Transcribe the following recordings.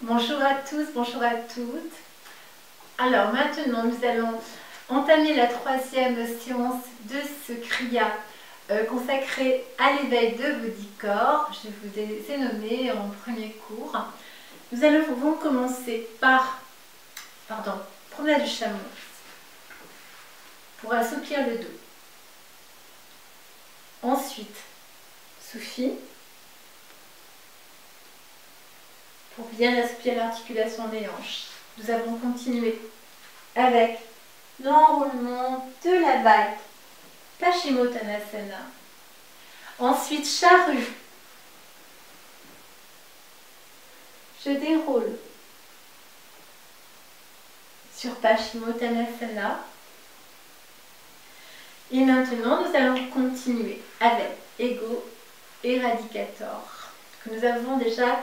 Bonjour à tous, bonjour à toutes. Alors maintenant, nous allons entamer la troisième séance de ce Kriya consacré à l'éveil de Body Corps. Je vous les ai nommés en premier cours. Nous allons commencer par promenade du chameau pour assouplir le dos. Ensuite, Soufi pour bien assouplir l'articulation des hanches. Nous avons continué avec l'enroulement de la vague, Paschimottanasana. Ensuite, charrue. Je déroule sur Paschimottanasana. Et maintenant, nous allons continuer avec Ego Eradicator, que nous avons déjà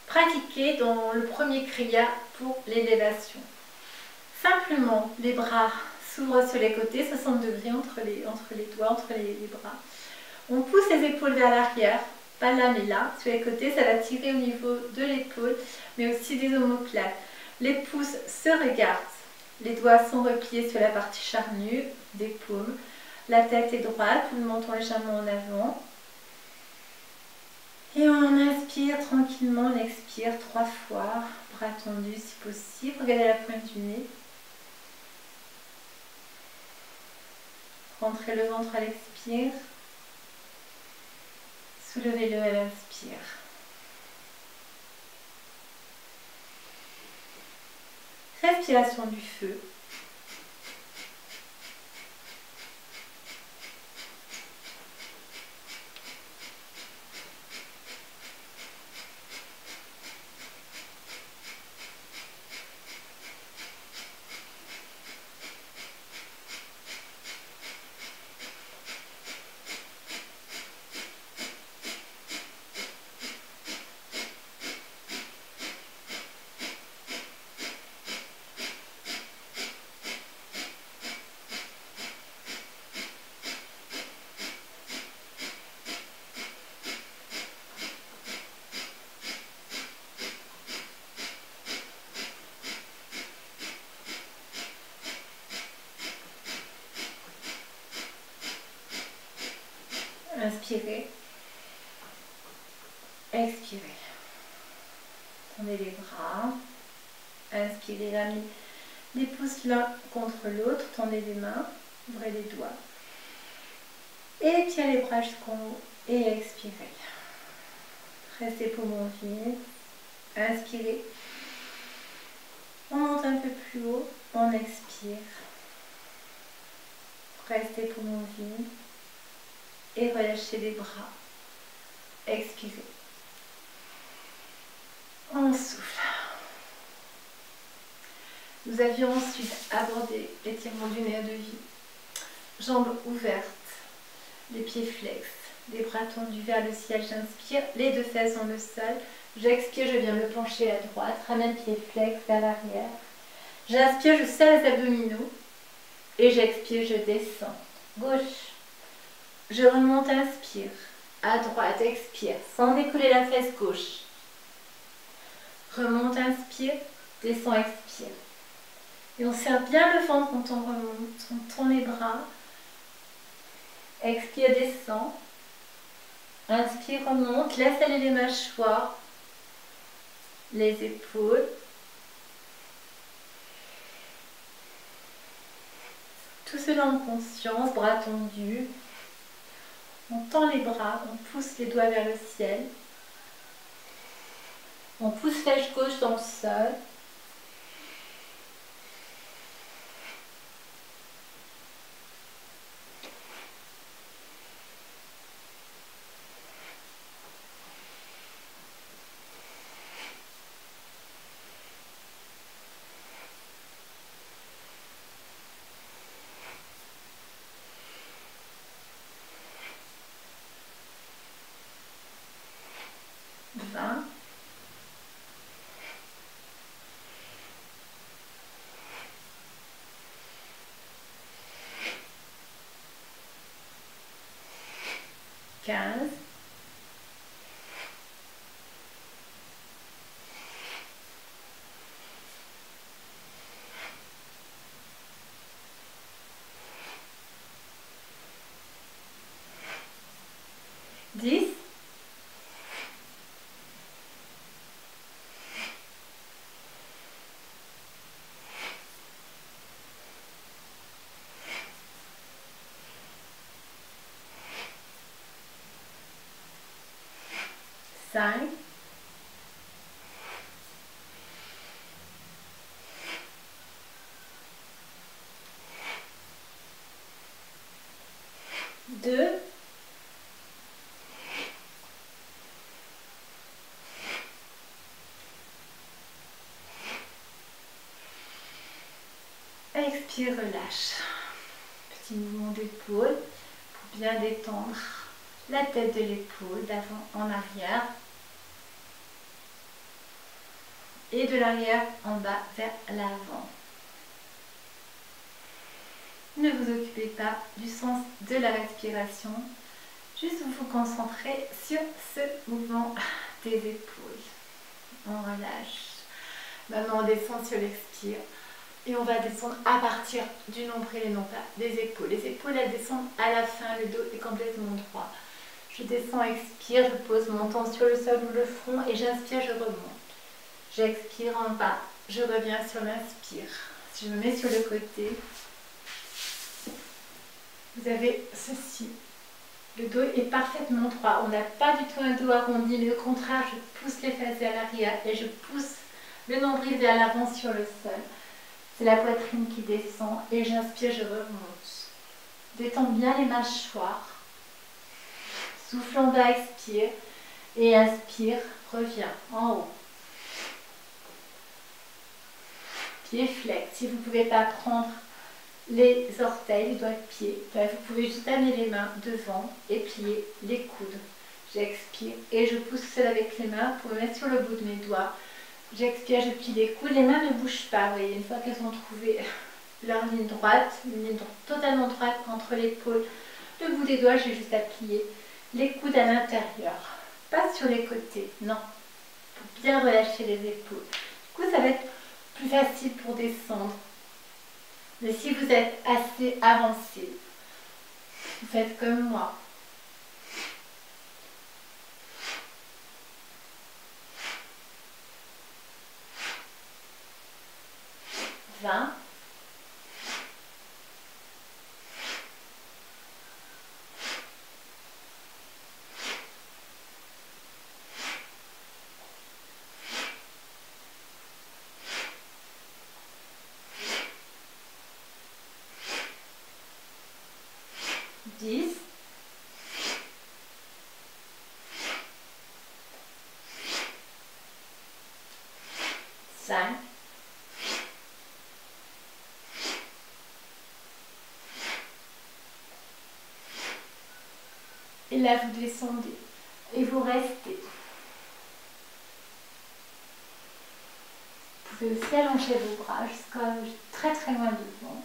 pratiqué dans le premier Kriya pour l'élévation. Simplement, les bras s'ouvrent sur les côtés, 60 degrés entre les doigts, entre les bras. On pousse les épaules vers l'arrière, pas là mais là, sur les côtés, ça va tirer au niveau de l'épaule, mais aussi des omoplates. Les pouces se regardent, les doigts sont repliés sur la partie charnue des paumes, la tête est droite, le menton légèrement en avant. Et on inspire tranquillement, on expire 3 fois, bras tendus si possible, regardez la pointe du nez. Rentrez le ventre à l'expire. Soulevez-le à l'inspire. Respiration du feu. Inspirez, expirez. Tendez les bras. Inspirez, amis. Les pouces l'un contre l'autre. Tendez les mains. Ouvrez les doigts. Et tirez les bras jusqu'en haut. Et expirez. Restez poumons vides. Inspirez. On monte un peu plus haut. On expire. Restez poumons vides. Et relâchez les bras. Expirez. On souffle. Nous avions ensuite abordé l'étirement du nerf de vie. Jambes ouvertes, les pieds flex, les bras tendus vers le ciel. J'inspire, les deux fesses dans le sol. J'expire, je viens me pencher à droite, ramène pieds flex vers l'arrière. J'inspire, je serre les abdominaux. Et j'expire, je descends. Gauche. Je remonte, inspire. À droite, expire, sans décoller la fesse gauche. Remonte, inspire, descend, expire. Et on serre bien le ventre quand on remonte. On tend les bras. Expire, descend. Inspire, remonte. Laisse aller les mâchoires. Les épaules. Tout cela en conscience, bras tendus. On tend les bras, on pousse les doigts vers le ciel. On pousse flèche gauche dans le sol. 10, 5, 2, 'Expire, relâche. Petit mouvement d'épaule pour bien détendre la tête de l'épaule d'avant en arrière et de l'arrière en bas vers l'avant. Ne vous occupez pas du sens de la respiration, juste vous vous concentrez sur ce mouvement des épaules. On relâche. Maintenant on descend sur l'expire et on va descendre à partir du nombril et non pas des épaules. Les épaules elles descendent à la fin, le dos est complètement droit. Je descends, expire, je pose mon menton sur le sol ou le front et j'inspire, je remonte. J'expire en bas, je reviens sur l'inspire. Si je me mets sur le côté, vous avez ceci. Le dos est parfaitement droit. On n'a pas du tout un dos arrondi, mais au contraire, je pousse les fesses vers l'arrière et je pousse le nombril vers l'avant sur le sol. C'est la poitrine qui descend et j'inspire, je remonte. Détends bien les mâchoires. Souffle en bas, expire et inspire, reviens en haut. Pied flex. Si vous ne pouvez pas prendre les orteils, les doigts de pied, vous pouvez juste amener les mains devant et plier les coudes. J'expire et je pousse seul avec les mains pour me mettre sur le bout de mes doigts. J'expire, je plie les coudes, les mains ne bougent pas. Vous voyez, une fois qu'elles ont trouvé leur ligne droite, une ligne totalement droite entre l'épaule, le bout des doigts, j'ai juste à plier les coudes à l'intérieur. Pas sur les côtés, non. Pour bien relâcher les épaules. Du coup, ça va être plus facile pour descendre. Mais si vous êtes assez avancé, vous faites comme moi. 20. 10. 5. Et là, vous descendez et vous restez. Vous pouvez aussi allonger vos bras jusqu'à très très loin devant.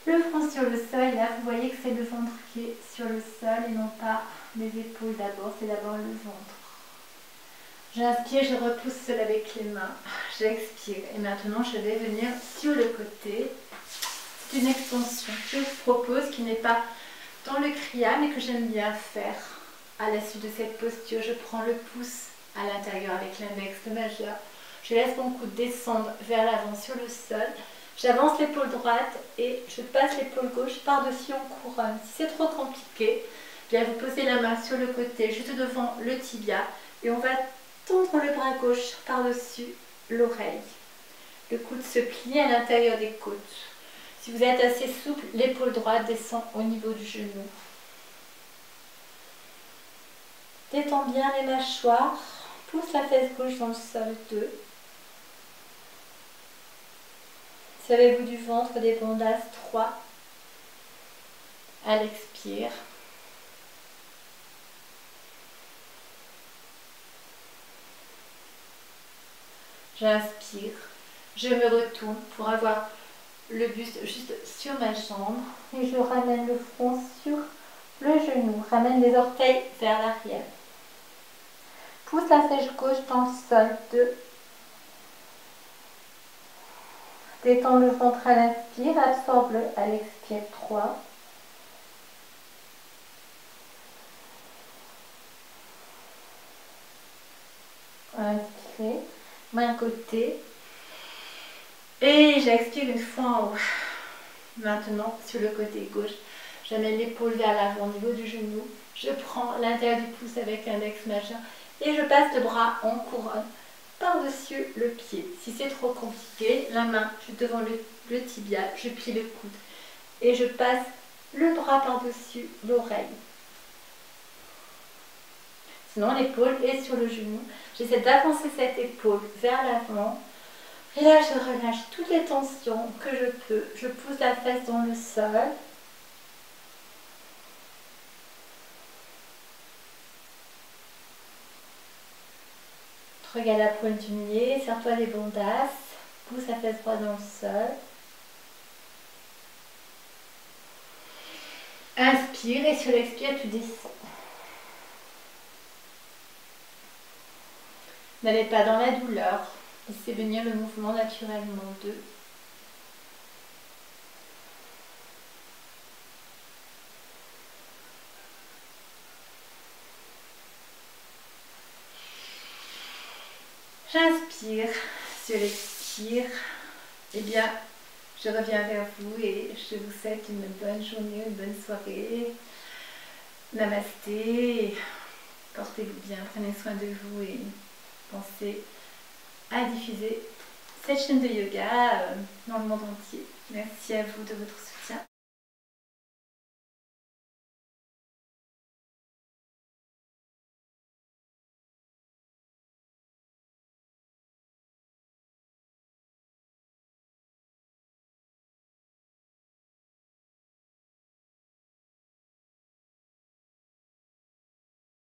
Le front sur le sol, là vous voyez que c'est le ventre qui est sur le sol et non pas les épaules d'abord, c'est d'abord le ventre. J'inspire, je repousse seul avec les mains, j'expire et maintenant je vais venir sur le côté. C'est une extension que je vous propose qui n'est pas dans le kriya mais que j'aime bien faire. À la suite de cette posture, je prends le pouce à l'intérieur avec l'index, le majeur. Je laisse mon coude descendre vers l'avant sur le sol. J'avance l'épaule droite et je passe l'épaule gauche par-dessus en couronne. Si c'est trop compliqué, bien vous posez la main sur le côté, juste devant le tibia et on va tendre le bras gauche par-dessus l'oreille. Le coude se plie à l'intérieur des côtes. Si vous êtes assez souple, l'épaule droite descend au niveau du genou. Détends bien les mâchoires. Pousse la fesse gauche dans le sol. 2. Servez-vous du ventre des bandas. 3. À l'expire. J'inspire. Je me retourne pour avoir le buste juste sur ma jambe. Et je ramène le front sur le genou. Ramène les orteils vers l'arrière. Pousse la fesse gauche dans le sol. 2. Détends le ventre à l'inspire, absorbe-le à l'expire. 3. d'un côté. Et j'expire une fois en haut. Maintenant, sur le côté gauche, j'amène l'épaule vers l'avant au niveau du genou. Je prends l'intérieur du pouce avec l'index majeur et je passe le bras en couronne par-dessus le pied. Si c'est trop compliqué, la main juste devant le tibia, je plie le coude et je passe le bras par-dessus l'oreille. Sinon, l'épaule est sur le genou. J'essaie d'avancer cette épaule vers l'avant. Et là, je relâche toutes les tensions que je peux. Je pousse la fesse dans le sol. Regarde la pointe du nez, serre-toi les bondasses. Pousse la fesse droite dans le sol. Inspire et sur l'expire, tu descends. N'allez pas dans la douleur. Laissez venir le mouvement naturellement d'eux. J'inspire, sur l'expire. Eh bien, je reviens vers vous et je vous souhaite une bonne journée, une bonne soirée. Namasté. Portez-vous bien, prenez soin de vous et pensez à diffuser cette chaîne de yoga dans le monde entier. Merci à vous de votre soutien.